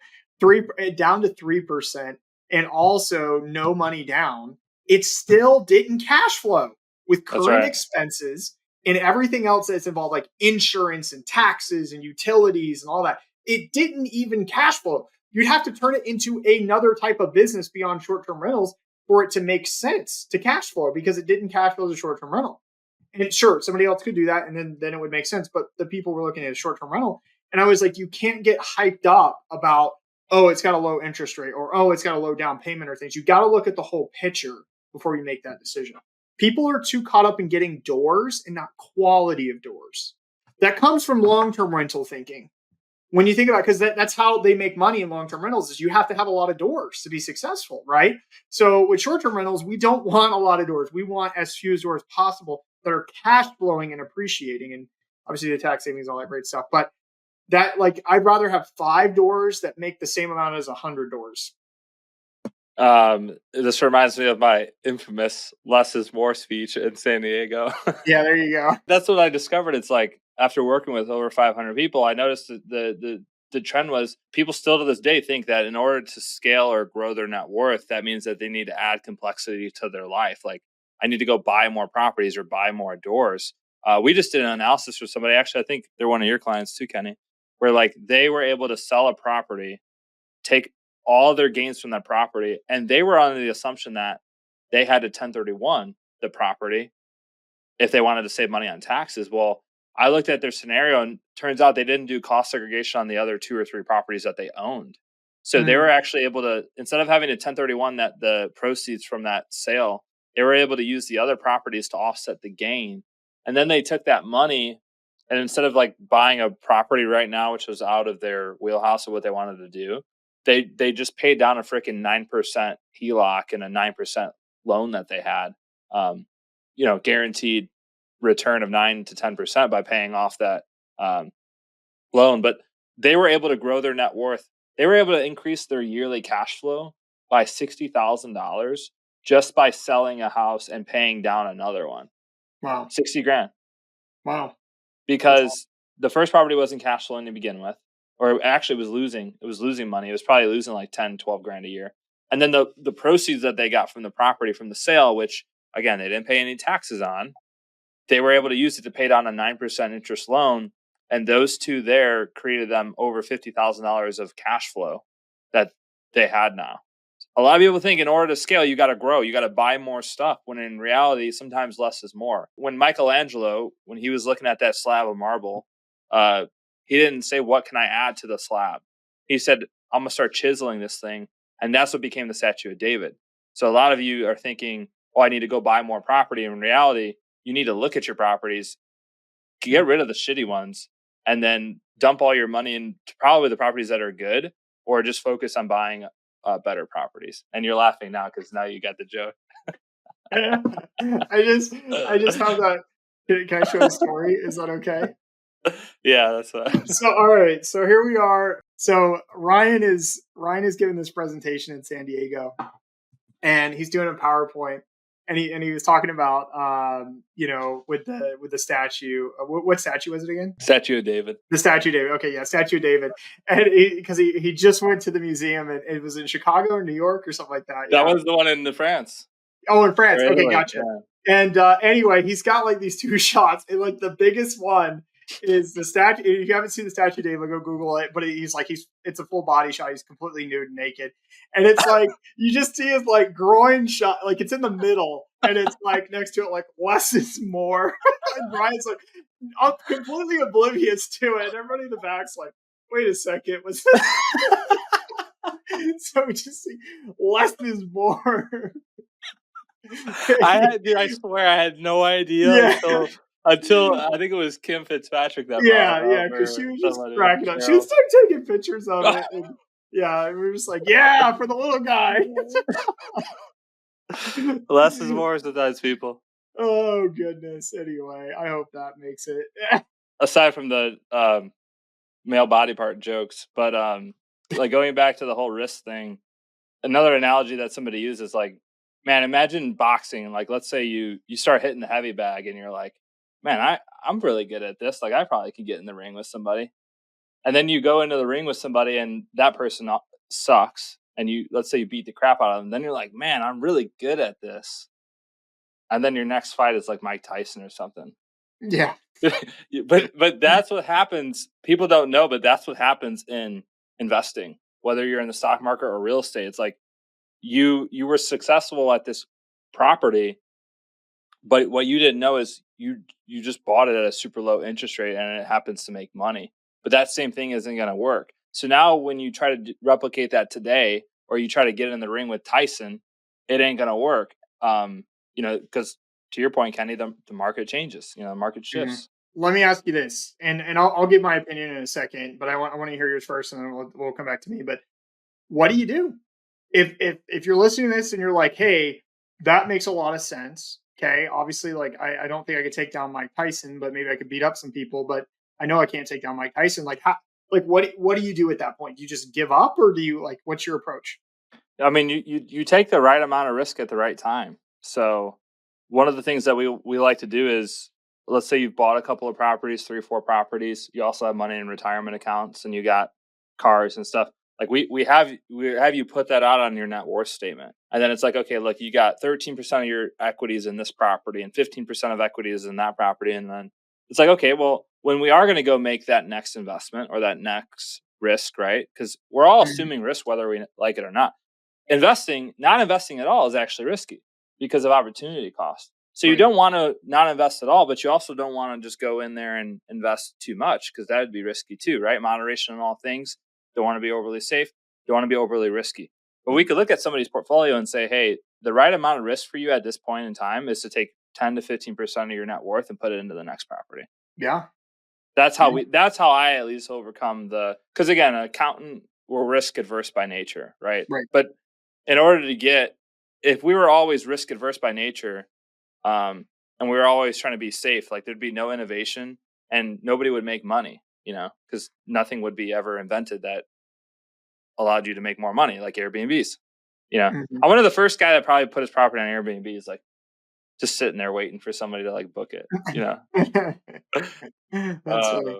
down to 3%, and also no money down. It still didn't cash flow with current expenses and everything else that's involved, like insurance and taxes and utilities and all that. It didn't even cash flow. You'd have to turn it into another type of business beyond short-term rentals for it to make sense to cash flow, because it didn't cash flow as a short-term rental. And sure, somebody else could do that, and then it would make sense. But the people were looking at a short-term rental, and I was like, you can't get hyped up about, oh, it's got a low interest rate, or oh, it's got a low down payment, or things. You got to look at the whole picture before you make that decision. People are too caught up in getting doors and not quality of doors. That comes from long-term rental thinking. When you think about it, because that's how they make money in long-term rentals, is you have to have a lot of doors to be successful, right? So with short-term rentals, we don't want a lot of doors. We want as few doors as possible that are cash flowing and appreciating, and obviously the tax savings, all that great stuff. But that, like, I'd rather have 5 doors that make the same amount as 100 doors. This reminds me of my infamous less is more speech in San Diego. Yeah, there you go. That's what I discovered. It's like, after working with over 500 people, I noticed that the trend was people still to this day think that in order to scale or grow their net worth, that means that they need to add complexity to their life. Like, I need to go buy more properties or buy more doors. We just did an analysis for somebody. Actually, I think they're one of your clients too, Kenny, where like they were able to sell a property, take all their gains from that property, and they were under the assumption that they had to 1031 the property if they wanted to save money on taxes. Well, I looked at their scenario, and turns out they didn't do cost segregation on the other 2 or 3 properties that they owned. So they were actually able to, instead of having to 1031 that the proceeds from that sale, they were able to use the other properties to offset the gain. And then they took that money, and instead of like buying a property right now, which was out of their wheelhouse of what they wanted to do, they just paid down a freaking 9% HELOC and a 9% loan that they had, guaranteed return of 9 to 10% by paying off that loan. But they were able to grow their net worth. They were able to increase their yearly cash flow by $60,000 just by selling a house and paying down another one. Wow. 60 grand. Wow. Because the first property wasn't cash flowing to begin with, or actually was losing. It was losing money. It was probably losing like 10, 12 grand a year. And then the proceeds that they got from the property, from the sale, which again, they didn't pay any taxes on, they were able to use it to pay down a 9% interest loan. And those two there created them over $50,000 of cash flow that they had now. A lot of people think in order to scale, you got to grow, you got to buy more stuff, when in reality, sometimes less is more. When Michelangelo, when he was looking at that slab of marble, he didn't say, what can I add to the slab? He said, I'm going to start chiseling this thing. And that's what became the statue of David. So a lot of you are thinking, oh, I need to go buy more property. In reality, you need to look at your properties, get rid of the shitty ones, and then dump all your money into probably the properties that are good, or just focus on buying better properties. And you're laughing now because now you got the joke. I just have that. Can I share a story? Is that okay? Yeah, that's So all right, so here we are. So Ryan is giving this presentation in San Diego, and he's doing a PowerPoint, and he was talking about with the statue. What statue was it again? Statue of David. The Statue of David. Okay, yeah, Statue of David. And because he just went to the museum, and it was in Chicago or New York or something like that. That Yeah. was the one in the France Oh, in or France. Okay, Italy. gotcha. Yeah. And anyway, he's got like these two shots, and like the biggest one is the statue. If you haven't seen the Statue of David, go Google it. But he's it's a full body shot. He's completely nude and naked, and it's like you just see his like groin shot, like it's in the middle, and it's like next to it, like less is more. And Brian's like up completely oblivious to it, and everybody in the back's like, "Wait a second, was this?" So we just see less is more. I swear I had no idea Yeah. until I think it was Kim Fitzpatrick that brought it Yeah, up because she or was just somebody. cracking up. She was Cheryl. like taking pictures of it, and yeah, we were just like, yeah, for the little guy. Less is more sometimes, people. Oh goodness. Anyway, I hope that makes it. Aside from the male body part jokes, but like going back to the whole wrist thing, another analogy that somebody uses, like, man, imagine boxing. Like, let's say you start hitting the heavy bag, and you're like, man, I'm really good at this. Like, I probably could get in the ring with somebody. And then you go into the ring with somebody, and that person sucks. And let's say you beat the crap out of them. Then you're like, man, I'm really good at this. And then your next fight is like Mike Tyson or something. Yeah. but that's what happens. People don't know, but that's what happens in investing. Whether you're in the stock market or real estate, it's like you were successful at this property, but what you didn't know is you just bought it at a super low interest rate, and it happens to make money. But that same thing isn't going to work. So now when you try to replicate that today, or you try to get in the ring with Tyson, it ain't going to work. Because to your point, Kenny, the market changes. The market Mhm. shifts. Let me ask you this, and I'll give my opinion in a second, but I want to hear yours first, and then we'll come back to me. But what do you do if you're listening to this and you're like, hey, that makes a lot of sense. Okay, obviously, like I don't think I could take down Mike Tyson, but maybe I could beat up some people. But I know I can't take down Mike Tyson. Like, how? Like, what do you do at that point? Do you just give up, or do you like? What's your approach? I mean, you take the right amount of risk at the right time. So one of the things that we like to do is, let's say you've bought a couple of properties, 3 or 4 properties. You also have money in retirement accounts, and you got cars and stuff. Like we have you put that out on your net worth statement, and then it's like, okay, look, you got 13% of your equities in this property, and 15% of equities in that property, and then it's like, okay, well, when we are going to go make that next investment or that next risk, right? Because we're all Mhm. assuming risk whether we like it or not. Not investing at all is actually risky because of opportunity cost. So you Right. don't want to not invest at all, but you also don't want to just go in there and invest too much, because that would be risky too, right? Moderation in all things. Don't want to be overly safe. Don't want to be overly risky. But we could look at somebody's portfolio and say, hey, the right amount of risk for you at this point in time is to take 10 to 15% of your net worth and put it into the next property. Yeah. That's Yeah. that's how I at least overcome because again, an accountant, we're risk adverse by nature, right? Right. But in order if we were always risk adverse by nature, and we were always trying to be safe, like there'd be no innovation and nobody would make money, because nothing would be ever invented that allowed you to make more money, like Airbnbs. Mhm. I'm one of the first guy that probably put his property on Airbnb, is like just sitting there waiting for somebody to like book it. That's funny. Uh,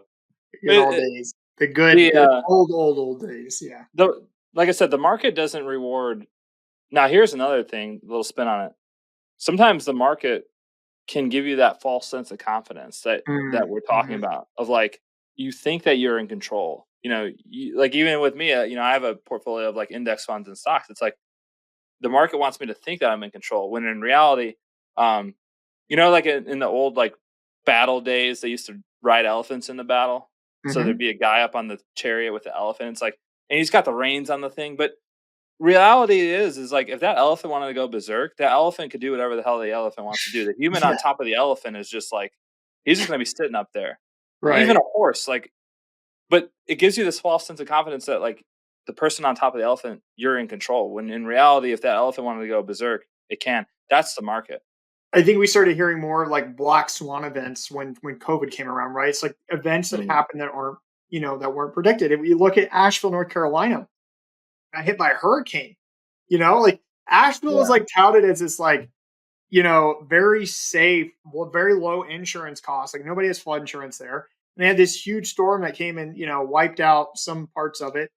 Good it, old it, days. The the old days. Yeah. the like I said, the market doesn't reward. Now, here's another thing, a little spin on it. Sometimes the market can give you that false sense of confidence that we're talking Mhm. about, of like, you think that you're in control. Like even with me, I have a portfolio of like index funds and stocks. It's like the market wants me to think that I'm in control, when in reality, um, like in the old like battle days, they used to ride elephants in the battle. So there'd Mhm. be a guy up on the chariot with the elephant. It's like, and he's got the reins on the thing, but reality is like, if that elephant wanted to go berserk, that elephant could do whatever the hell the elephant wants to do. The human Yeah. on top of the elephant is just like, he's just gonna be sitting up there. Even Right. a horse, like, but it gives you this false sense of confidence that like the person on top of the elephant, you're in control. When in reality, if that elephant wanted to go berserk, It can. That's the market. I think we started hearing more like black swan events when COVID came around, right? It's like events that Mm, happen that aren't, that weren't predicted. If you look at Asheville, North Carolina, got hit by a hurricane, like Asheville is yeah. like touted as this like, very safe, well, very low insurance costs. Like nobody has flood insurance there. And they had this huge storm that came and, wiped out some parts of it.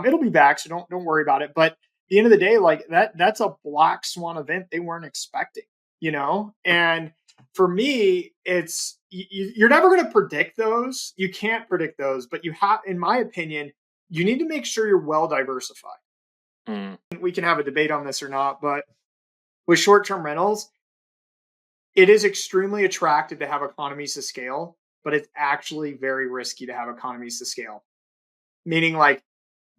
It'll be back, so don't worry about it. But at the end of the day, like that's a black swan event they weren't expecting, And for me, you're never going to predict those. You can't predict those, but you have, in my opinion, you need to make sure you're well diversified. Mm, We can have a debate on this or not, but with short-term rentals, it is extremely attractive to have economies to scale, but it's actually very risky to have economies to scale. Meaning, like,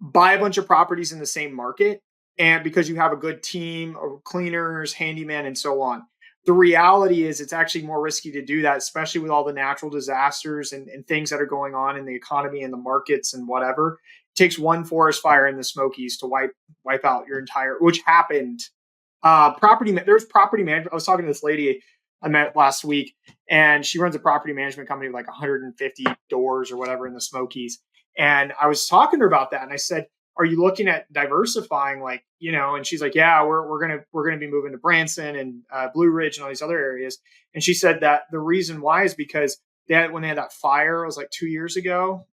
buy a bunch of properties in the same market, and because you have a good team of cleaners, handyman, and so on. The reality is, it's actually more risky to do that, especially with all the natural disasters and things that are going on in the economy and the markets and whatever. It takes one forest fire in the Smokies to wipe out your entire, which happened. There's property management. I was talking to this lady I met last week, and she runs a property management company with like 150 doors or whatever in the Smokies. And I was talking to her about that, and I said, "Are you looking at diversifying?" Like, and she's like, "Yeah, we're gonna be moving to Branson and Blue Ridge and all these other areas." And she said that the reason why is because when they had that fire, it was like 2 years ago.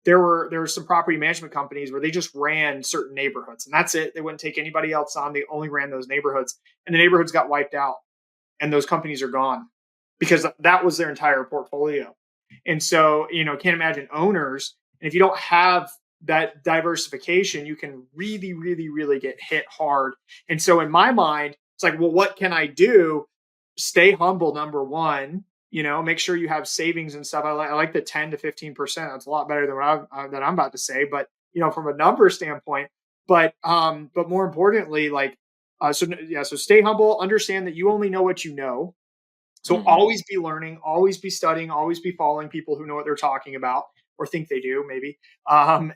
There were some property management companies where they just ran certain neighborhoods, and that's it. They wouldn't take anybody else on. They only ran those neighborhoods, and the neighborhoods got wiped out, and those companies are gone because that was their entire portfolio. And so, can't imagine owners. And if you don't have that diversification, you can really, really, really get hit hard. And so, in my mind, it's like, well, what can I do? Stay humble, number one. Make sure you have savings and stuff. I like the 10 to 15%. That's a lot better than what I'm about to say. But from a number standpoint, but more importantly, like, so stay humble. Understand that you only know what you know, so mm-hmm. always be learning, always be studying, always be following people who know what they're talking about or think they do, maybe. And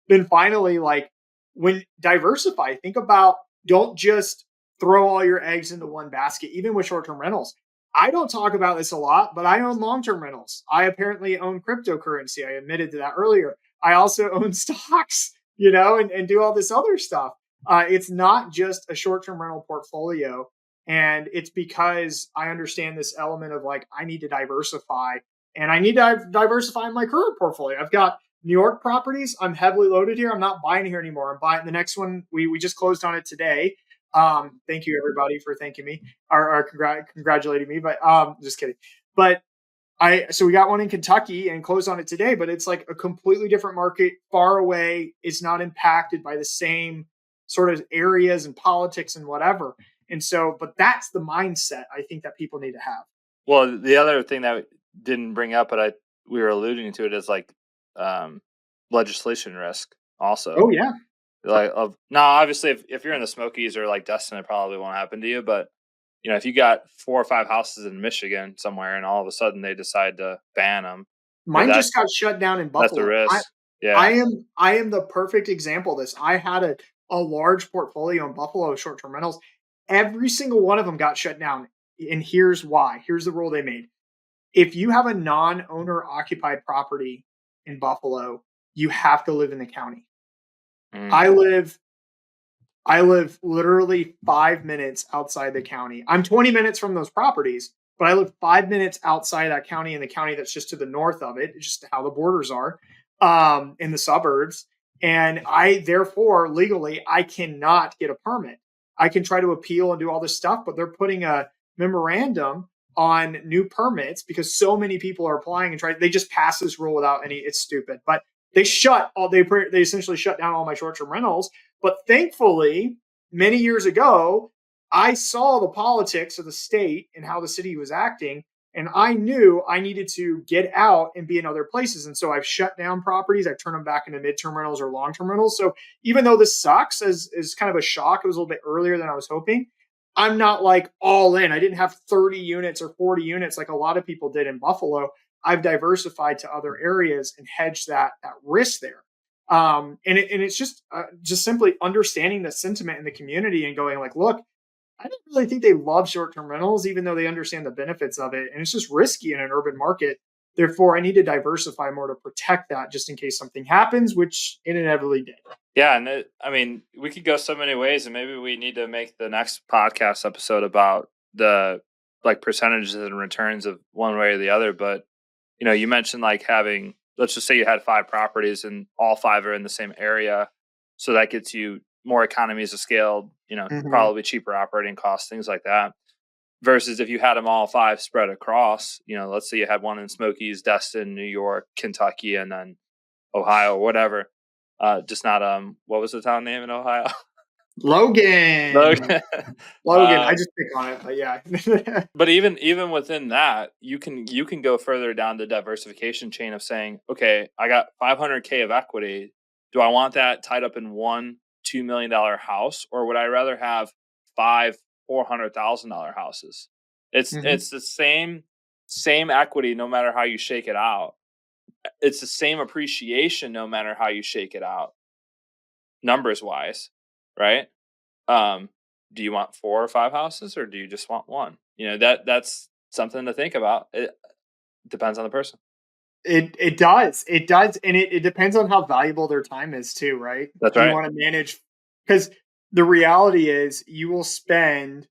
then finally, like, when diversify, think about, don't just throw all your eggs into one basket, even with short-term rentals. I don't talk about this a lot, but I own long-term rentals. I apparently own cryptocurrency. I admitted to that earlier. I also own stocks, and do all this other stuff. It's not just a short-term rental portfolio, and it's because I understand this element of like, I need to diversify, and I need to diversify my current portfolio. I've got New York properties. I'm heavily loaded here. I'm not buying here anymore. I'm buying the next one. We just closed on it today. Thank you everybody for thanking me or congratulating me, but just kidding. But so we got one in Kentucky and closed on it today, but it's like a completely different market, far away. It's not impacted by the same sort of areas and politics and whatever. And so, but that's the mindset I think that people need to have. Well, the other thing that we didn't bring up, but we were alluding to it, is like um, legislation risk also. Oh yeah. Like, now, obviously, if you're in the Smokies or like Destin, it probably won't happen to you. But if you got 4 or 5 houses in Michigan somewhere, and all of a sudden they decide to ban them, Mine that just got shut down in that's a Buffalo. I, risk. I Yeah. am I am the perfect example of this. I had a large portfolio in Buffalo of short-term rentals. Every single one of them got shut down. And here's why. Here's the rule they made. If you have a non-owner occupied property in Buffalo, you have to live in the county. Mm, I live I live literally 5 minutes outside the county. I'm 20 minutes from those properties, but I live 5 minutes outside that county, in the county that's just to the north of it, just how the borders are, in the suburbs. And I, therefore, legally, I cannot get a permit. I can try to appeal and do all this stuff, but they're putting a memorandum on new permits because so many people are applying and they just pass this rule without any, it's stupid. But they essentially shut down all my short-term rentals. But thankfully, many years ago, I saw the politics of the state and how the city was acting, and I knew I needed to get out and be in other places. And so I've shut down properties. I've turned them back into midterm rentals or long-term rentals. So even though this sucks as kind of a shock, it was a little bit earlier than I was hoping. I'm not like all in. I didn't have 30 units or 40 units like a lot of people did in Buffalo. I've diversified to other areas and hedged that risk there. And it's just simply understanding the sentiment in the community and going like, look, I don't really think they love short-term rentals, even though they understand the benefits of it. And it's just risky in an urban market. Therefore, I need to diversify more to protect that just in case something happens, which it inevitably did. Yeah. And I mean, we could go so many ways, and maybe we need to make the next podcast episode about the like percentages and returns of one way or the other. But, you mentioned like having, let's just say you had 5 properties and all 5 are in the same area. So that gets you more economies of scale, probably cheaper operating costs, things like that. Versus if you had them all 5 spread across, let's say you had one in Smokies, Destin, New York, Kentucky, and then Ohio, whatever. Just not what was the town name in Ohio? Logan. Logan. I just pick on it, but yeah. But even within that, you can go further down the diversification chain of saying, okay, I got $500K of equity. Do I want that tied up in one $2 million house, or would I rather have 5 $400,000 houses? It's the same equity no matter how you shake it out. It's the same appreciation no matter how you shake it out, numbers wise, right? Do you want 4 or 5 houses, or do you just want one? That's something to think about. It depends on the person. It does, and it depends on how valuable their time is too, right? That's Do right. you want to manage? Because the reality is, you will spend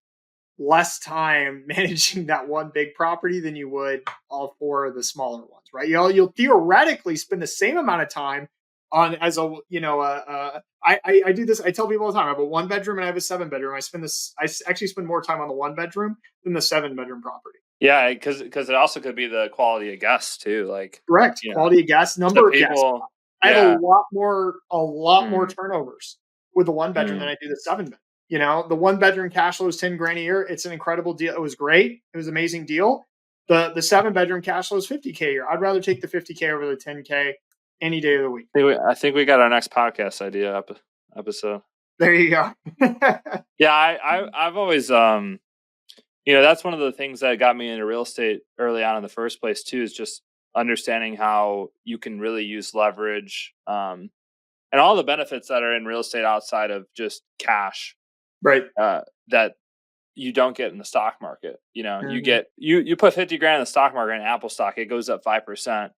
less time managing that one big property than you would all 4 of the smaller ones, right? You'll theoretically spend the same amount of time on as a I do this. I tell people all the time. I have a 1-bedroom and I have a 7-bedroom. I actually spend more time on the 1-bedroom than the 7-bedroom property. Yeah, because it also could be the quality of guests too. Like, correct, quality of guests, number of guests. I have a lot more turnovers with the 1-bedroom than I do the 7-bedroom. The 1-bedroom cash flow is 10 grand a year. It's an incredible deal. It was great. It was an amazing deal. The 7-bedroom cash flow is 50K a year. I'd rather take the 50K over the 10K any day of the week. I think we got our next podcast idea episode. There you go. Yeah, I've always that's one of the things that got me into real estate early on in the first place too, is just understanding how you can really use leverage and all the benefits that are in real estate outside of just cash, right? That you don't get in the stock market. You get you put 50 grand in the stock market in Apple stock, it goes up 5%.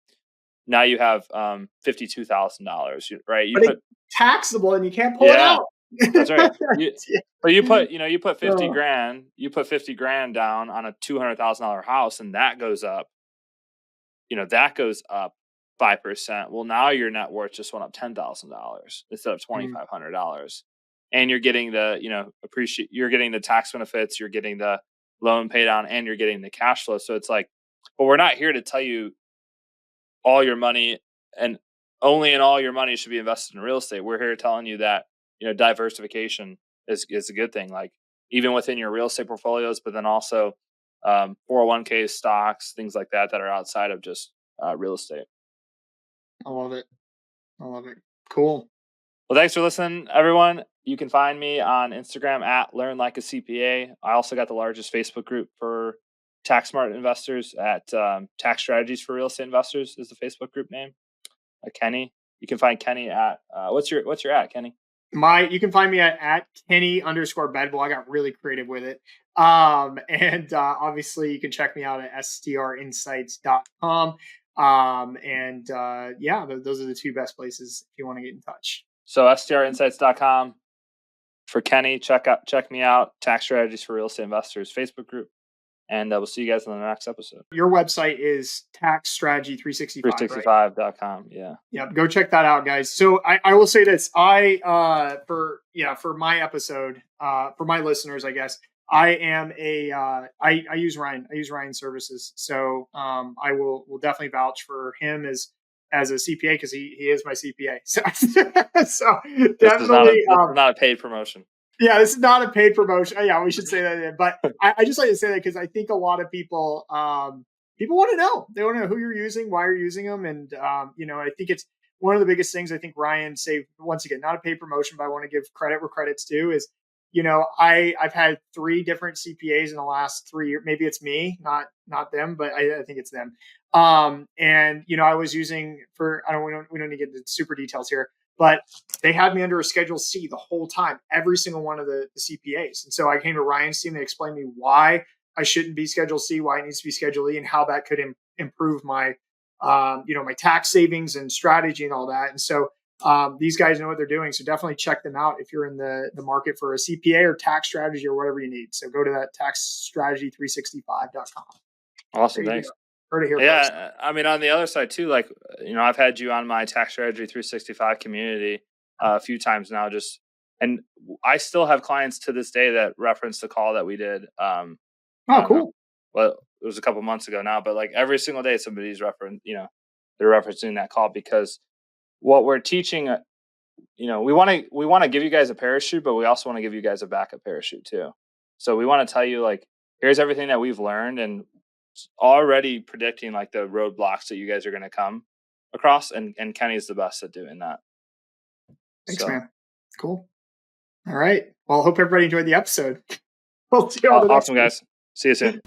Now you have $52,000, right? It's taxable and you can't pull it out. That's right. But you put 50 grand, down on a $200,000 house, and that goes up. That goes up 5%. Well, now your net worth just went up $10,000 instead of $2,500, and you're getting the you're getting the tax benefits, you're getting the loan pay down, and you're getting the cash flow. So it's like, but we're not here to tell you all your money and only in all your money should be invested in real estate. We're here telling you that diversification is a good thing, like even within your real estate portfolios, but then also 401k stocks, things like that are outside of just real estate. I love it. Cool. Well, thanks for listening, everyone. You can find me on Instagram at Learn Like a CPA. I also got the largest Facebook group for tax smart investors at Tax Strategies for Real Estate Investors is the Facebook group name. Kenny, you can find Kenny at what's your at, Kenny? You can find me at Kenny_Bedbull. I got really creative with it. And obviously you can check me out at strinsights.com. Those are the 2 best places if you want to get in touch. So strinsights.com for Kenny. Check me out. Tax Strategies for Real Estate Investors Facebook group. And we'll see you guys in the next episode. Your website is taxstrategy365. 365.com. Yeah. Yeah. Go check that out, guys. So I will say this. For my episode, for my listeners, I guess, I am I use Ryan. I use Ryan services. So I will definitely vouch for him as a CPA because he is my CPA. So definitely. This is not a paid promotion. Yeah, this is not a paid promotion. Yeah, we should say that. But I just like to say that because I think a lot of people want to know. They want to know who you're using, why you're using them. And, I think it's one of the biggest things I think Ryan saved, once again, not a paid promotion, but I want to give credit where credit's due is, I've had 3 different CPAs in the last 3 years. Maybe it's me, not them, but I think it's them. I was using we don't need to get into super details here. but they had me under a Schedule C the whole time, every single one of the CPAs. And so I came to Ryan's team. They explained to me why I shouldn't be Schedule C, why it needs to be Schedule E, and how that could improve my, my tax savings and strategy and all that. And so these guys know what they're doing. So definitely check them out if you're in the market for a CPA or tax strategy or whatever you need. So go to that taxstrategy365.com. Awesome. Thanks. Heard it here first. Yeah. I mean, on the other side too, like, I've had you on my Tax Strategy 365 community a few times now, and I still have clients to this day that reference the call that we did. Cool. Well, it was a couple months ago now, but like every single day somebody's they're referencing that call, because what we're teaching, we want to give you guys a parachute, but we also want to give you guys a backup parachute too. So we want to tell you, like, here's everything that we've learned, and already predicting like the roadblocks that you guys are going to come across. And Kenny's the best at doing that. Thanks, man. Cool. All right. Well, I hope everybody enjoyed the episode. We'll see you on the next one. Guys. See you soon.